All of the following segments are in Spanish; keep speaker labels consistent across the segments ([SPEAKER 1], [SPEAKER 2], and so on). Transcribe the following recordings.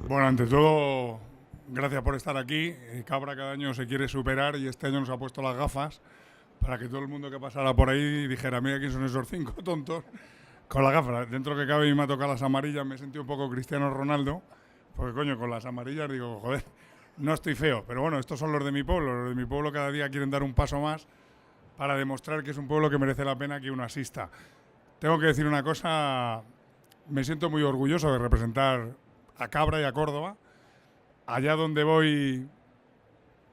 [SPEAKER 1] Bueno, ante todo, gracias por estar aquí. Cabra cada año se quiere superar y este año nos ha puesto las gafas para que todo el mundo que pasara por ahí dijera, mira quién son esos 5 tontos con las gafas. Dentro que cabe y me ha tocado las amarillas, me he sentido un poco Cristiano Ronaldo, porque coño, con las amarillas digo, joder, no estoy feo. Pero bueno, estos son los de mi pueblo. Los de mi pueblo cada día quieren dar un paso más para demostrar que es un pueblo que merece la pena que uno asista. Tengo que decir una cosa, me siento muy orgulloso de representar a Cabra y a Córdoba. Allá donde voy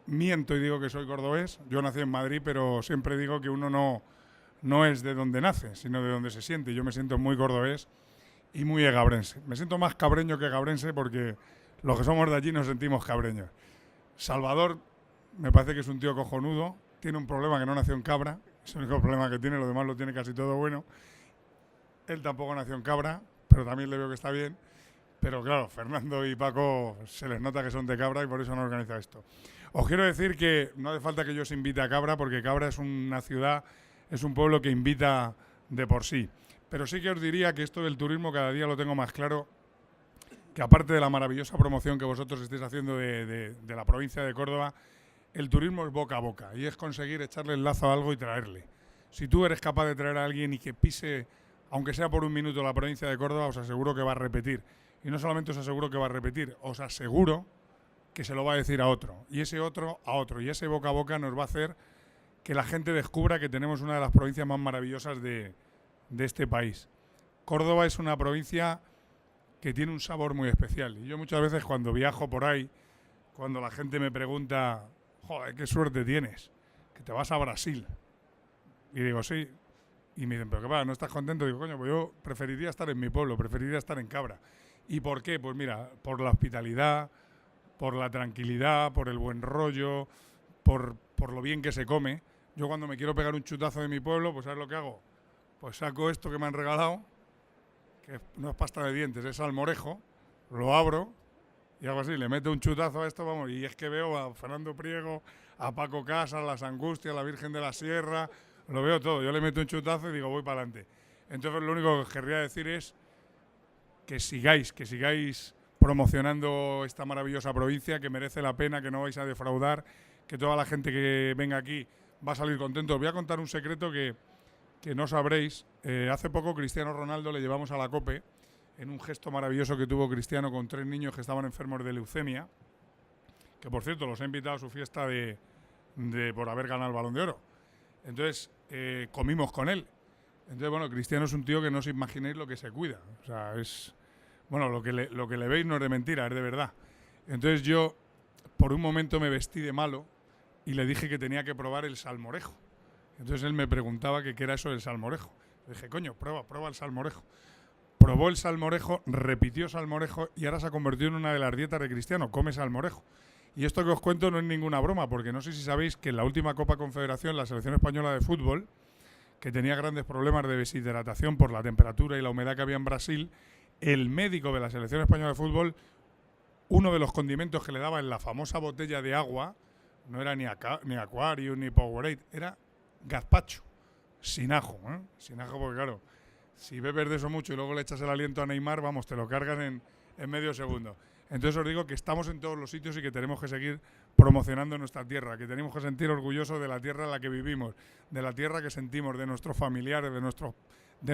[SPEAKER 1] miento y digo que soy cordobés. Yo nací en Madrid, pero siempre digo que uno no es de donde nace, sino de donde se siente. Yo me siento muy cordobés y muy egabrense. Me siento más cabreño que gabrense porque los que somos de allí nos sentimos cabreños. Salvador me parece que es un tío cojonudo. Tiene un problema que no nació en Cabra. Es el único problema que tiene, lo demás lo tiene casi todo bueno. Él tampoco nació en Cabra, pero también le veo que está bien. Pero claro, Fernando y Paco se les nota que son de Cabra y por eso han organizado esto. Os quiero decir que no hace falta que yo os invite a Cabra porque Cabra es una ciudad, es un pueblo que invita de por sí. Pero sí que os diría que esto del turismo cada día lo tengo más claro, que aparte de la maravillosa promoción que vosotros estáis haciendo de la provincia de Córdoba, el turismo es boca a boca y es conseguir echarle el lazo a algo y traerle. Si tú eres capaz de traer a alguien y que pise, aunque sea por un minuto, la provincia de Córdoba, os aseguro que va a repetir. Y no solamente os aseguro que va a repetir, os aseguro que se lo va a decir a otro. Y ese otro a otro. Y ese boca a boca nos va a hacer que la gente descubra que tenemos una de las provincias más maravillosas de este país. Córdoba es una provincia que tiene un sabor muy especial. Y yo muchas veces cuando viajo por ahí, cuando la gente me pregunta, joder, qué suerte tienes, que te vas a Brasil. Y digo, sí. Y me dicen, pero qué pasa, ¿no estás contento? Digo, coño, pues yo preferiría estar en mi pueblo, preferiría estar en Cabra. ¿Y por qué? Pues mira, por la hospitalidad, por la tranquilidad, por el buen rollo, por lo bien que se come. Yo cuando me quiero pegar un chutazo de mi pueblo, pues ¿sabes lo que hago? Pues saco esto que me han regalado, que no es pasta de dientes, es salmorejo, lo abro y hago así, le meto un chutazo a esto, vamos, y es que veo a Fernando Priego, a Paco Casas, Las Angustias, la Virgen de la Sierra, lo veo todo. Yo le meto un chutazo y digo, voy para adelante. Entonces lo único que os querría decir es que sigáis promocionando esta maravillosa provincia, que merece la pena, que no vais a defraudar, que toda la gente que venga aquí va a salir contento. Os voy a contar un secreto que no sabréis. Hace poco Cristiano Ronaldo le llevamos a la COPE en un gesto maravilloso que tuvo Cristiano con 3 niños que estaban enfermos de leucemia, que por cierto los he invitado a su fiesta por haber ganado el Balón de Oro. Entonces comimos con él. Entonces, bueno, Cristiano es un tío que no os imaginéis lo que se cuida. O sea, es... Bueno, lo que le veis no es de mentira, es de verdad. Entonces yo, por un momento me vestí de malo y le dije que tenía que probar el salmorejo. Entonces él me preguntaba qué era eso del salmorejo. Le dije, coño, prueba el salmorejo. Probó el salmorejo, repitió salmorejo y ahora se ha convertido en una de las dietas de Cristiano, come salmorejo. Y esto que os cuento no es ninguna broma, porque no sé si sabéis que en la última Copa Confederación, la selección española de fútbol, que tenía grandes problemas de deshidratación por la temperatura y la humedad que había en Brasil, el médico de la selección española de fútbol, uno de los condimentos que le daba en la famosa botella de agua, no era ni Aquarium ni Powerade, era gazpacho, sin ajo, ¿eh? Sin ajo porque claro, si bebes de eso mucho y luego le echas el aliento a Neymar, vamos, te lo cargan en medio segundo. Entonces os digo que estamos en todos los sitios y que tenemos que seguir promocionando nuestra tierra, que tenemos que sentir orgullosos de la tierra en la que vivimos, de la tierra que sentimos, de nuestros familiares, de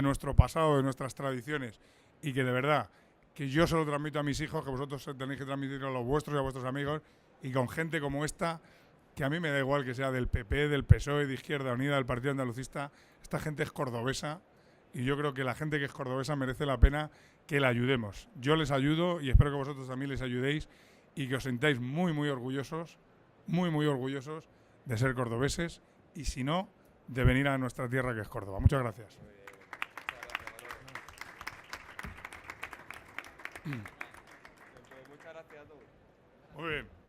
[SPEAKER 1] nuestro pasado, de nuestras tradiciones. Y que de verdad, que yo se lo transmito a mis hijos, que vosotros tenéis que transmitirlo a los vuestros y a vuestros amigos, y con gente como esta, que a mí me da igual que sea del PP, del PSOE, de Izquierda Unida, del Partido Andalucista, esta gente es cordobesa, y yo creo que la gente que es cordobesa merece la pena que la ayudemos. Yo les ayudo y espero que vosotros también les ayudéis y que os sintáis muy, muy orgullosos de ser cordobeses y si no, de venir a nuestra tierra que es Córdoba. Muchas gracias.
[SPEAKER 2] Muchas gracias a todos.
[SPEAKER 1] Muy bien.